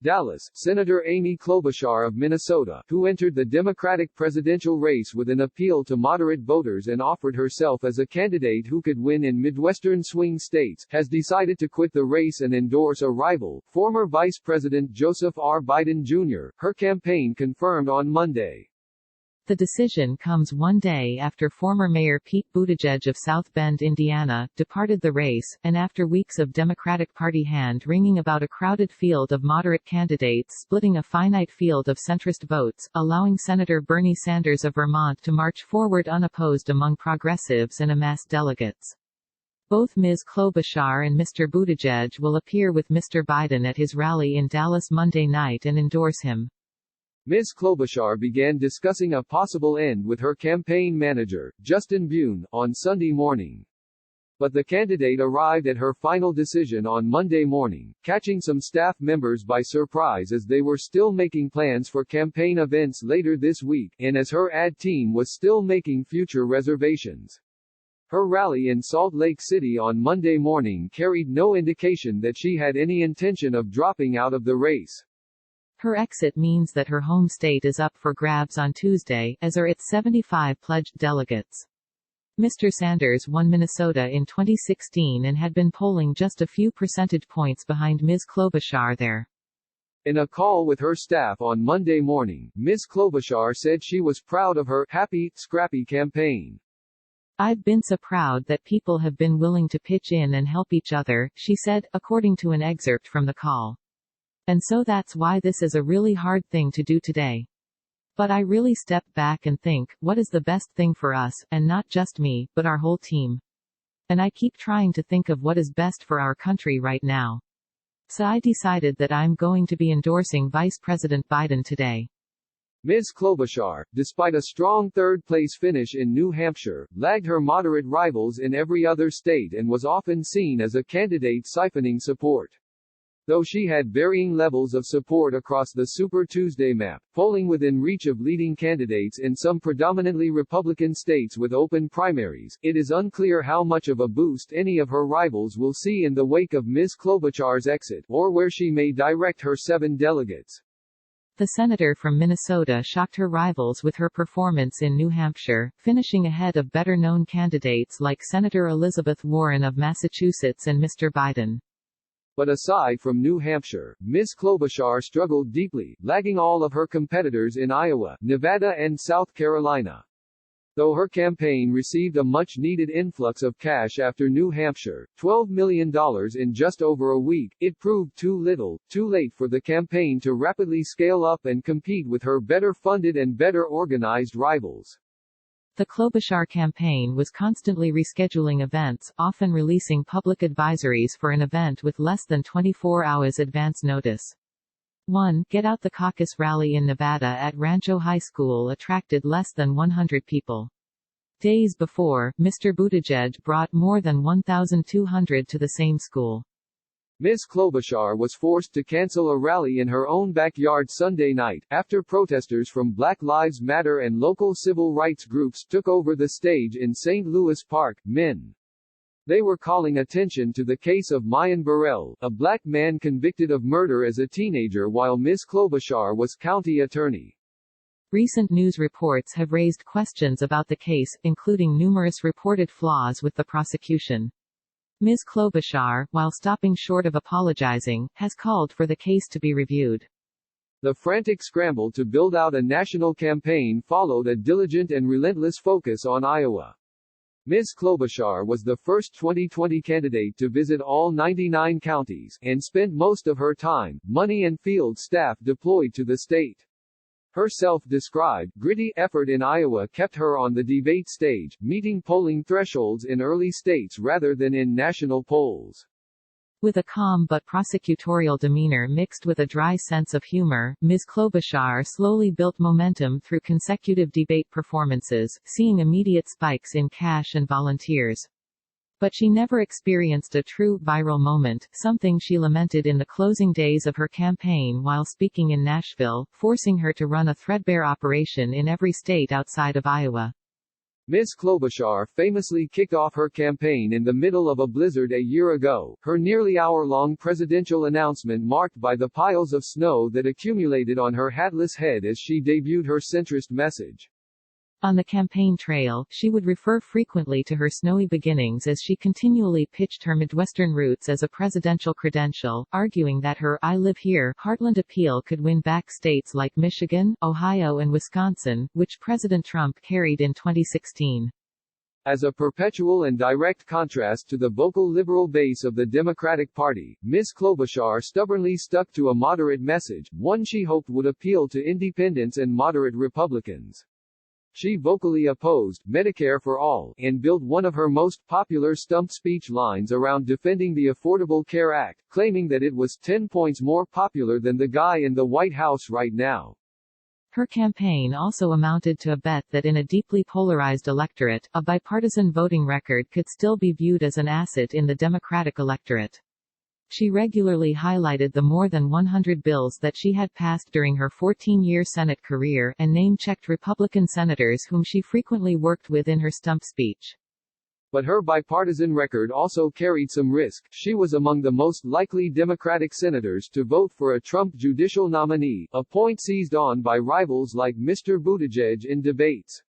Dallas, Senator Amy Klobuchar of Minnesota, who entered the Democratic presidential race with an appeal to moderate voters and offered herself as a candidate who could win in Midwestern swing states, has decided to quit the race and endorse a rival, former Vice President Joseph R. Biden Jr., her campaign confirmed on Monday. The decision comes one day after former Mayor Pete Buttigieg of South Bend, Indiana, departed the race, and after weeks of Democratic Party hand-wringing about a crowded field of moderate candidates splitting a finite field of centrist votes, allowing Senator Bernie Sanders of Vermont to march forward unopposed among progressives and amass delegates. Both Ms. Klobuchar and Mr. Buttigieg will appear with Mr. Biden at his rally in Dallas Monday night and endorse him. Ms. Klobuchar began discussing a possible end with her campaign manager, Justin Bune, on Sunday morning. But the candidate arrived at her final decision on Monday morning, catching some staff members by surprise as they were still making plans for campaign events later this week, and as her ad team was still making future reservations. Her rally in Salt Lake City on Monday morning carried no indication that she had any intention of dropping out of the race. Her exit means that her home state is up for grabs on Tuesday, as are its 75 pledged delegates. Mr. Sanders won Minnesota in 2016 and had been polling just a few percentage points behind Ms. Klobuchar there. In a call with her staff on Monday morning, Ms. Klobuchar said she was proud of her happy, scrappy campaign. "I've been so proud that people have been willing to pitch in and help each other," she said, according to an excerpt from the call. "And so that's why this is a really hard thing to do today. But I really step back and think, what is the best thing for us, and not just me, but our whole team. And I keep trying to think of what is best for our country right now. So I decided that I'm going to be endorsing Vice President Biden today." Ms. Klobuchar, despite a strong third-place finish in New Hampshire, lagged her moderate rivals in every other state and was often seen as a candidate siphoning support. Though she had varying levels of support across the Super Tuesday map, polling within reach of leading candidates in some predominantly Republican states with open primaries, it is unclear how much of a boost any of her rivals will see in the wake of Ms. Klobuchar's exit, or where she may direct her 7 delegates. The senator from Minnesota shocked her rivals with her performance in New Hampshire, finishing ahead of better-known candidates like Senator Elizabeth Warren of Massachusetts and Mr. Biden. But aside from New Hampshire, Ms. Klobuchar struggled deeply, lagging all of her competitors in Iowa, Nevada and South Carolina. Though her campaign received a much-needed influx of cash after New Hampshire, $12 million in just over a week, it proved too little, too late for the campaign to rapidly scale up and compete with her better-funded and better-organized rivals. The Klobuchar campaign was constantly rescheduling events, often releasing public advisories for an event with less than 24 hours advance notice. One Get Out the Caucus rally in Nevada at Rancho High School attracted less than 100 people. Days before, Mr. Buttigieg brought more than 1,200 to the same school. Ms. Klobuchar was forced to cancel a rally in her own backyard Sunday night, after protesters from Black Lives Matter and local civil rights groups took over the stage in St. Louis Park, Minn. They were calling attention to the case of Mayan Burrell, a black man convicted of murder as a teenager while Ms. Klobuchar was county attorney. Recent news reports have raised questions about the case, including numerous reported flaws with the prosecution. Ms. Klobuchar, while stopping short of apologizing, has called for the case to be reviewed. The frantic scramble to build out a national campaign followed a diligent and relentless focus on Iowa. Ms. Klobuchar was the first 2020 candidate to visit all 99 counties, and spent most of her time, money and field staff deployed to the state. Her self-described, gritty effort in Iowa kept her on the debate stage, meeting polling thresholds in early states rather than in national polls. With a calm but prosecutorial demeanor mixed with a dry sense of humor, Ms. Klobuchar slowly built momentum through consecutive debate performances, seeing immediate spikes in cash and volunteers. But she never experienced a true viral moment, something she lamented in the closing days of her campaign while speaking in Nashville, forcing her to run a threadbare operation in every state outside of Iowa. Ms. Klobuchar famously kicked off her campaign in the middle of a blizzard a year ago, her nearly hour-long presidential announcement marked by the piles of snow that accumulated on her hatless head as she debuted her centrist message. On the campaign trail, she would refer frequently to her snowy beginnings as she continually pitched her Midwestern roots as a presidential credential, arguing that her "I live here" heartland appeal could win back states like Michigan, Ohio and Wisconsin, which President Trump carried in 2016. As a perpetual and direct contrast to the vocal liberal base of the Democratic Party, Ms. Klobuchar stubbornly stuck to a moderate message, one she hoped would appeal to independents and moderate Republicans. She vocally opposed Medicare for All and built one of her most popular stump speech lines around defending the Affordable Care Act, claiming that it was 10 points more popular than the guy in the White House right now. Her campaign also amounted to a bet that in a deeply polarized electorate, a bipartisan voting record could still be viewed as an asset in the Democratic electorate. She regularly highlighted the more than 100 bills that she had passed during her 14-year Senate career, and name-checked Republican senators whom she frequently worked with in her stump speech. But her bipartisan record also carried some risk. She was among the most likely Democratic senators to vote for a Trump judicial nominee, a point seized on by rivals like Mr. Buttigieg in debates.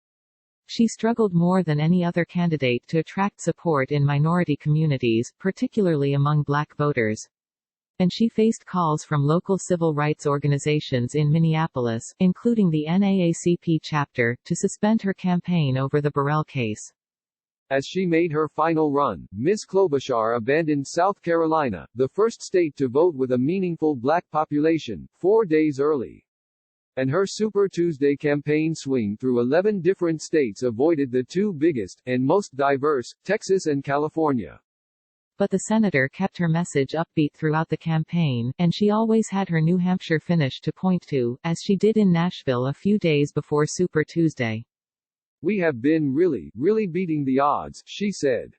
She struggled more than any other candidate to attract support in minority communities, particularly among black voters. And she faced calls from local civil rights organizations in Minneapolis, including the NAACP chapter, to suspend her campaign over the Burrell case. As she made her final run, Ms. Klobuchar abandoned South Carolina, the first state to vote with a meaningful black population, 4 days early. And her Super Tuesday campaign swing through 11 different states avoided the two biggest, and most diverse, Texas and California. But the senator kept her message upbeat throughout the campaign, and she always had her New Hampshire finish to point to, as she did in Nashville a few days before Super Tuesday. "We have been really beating the odds," she said.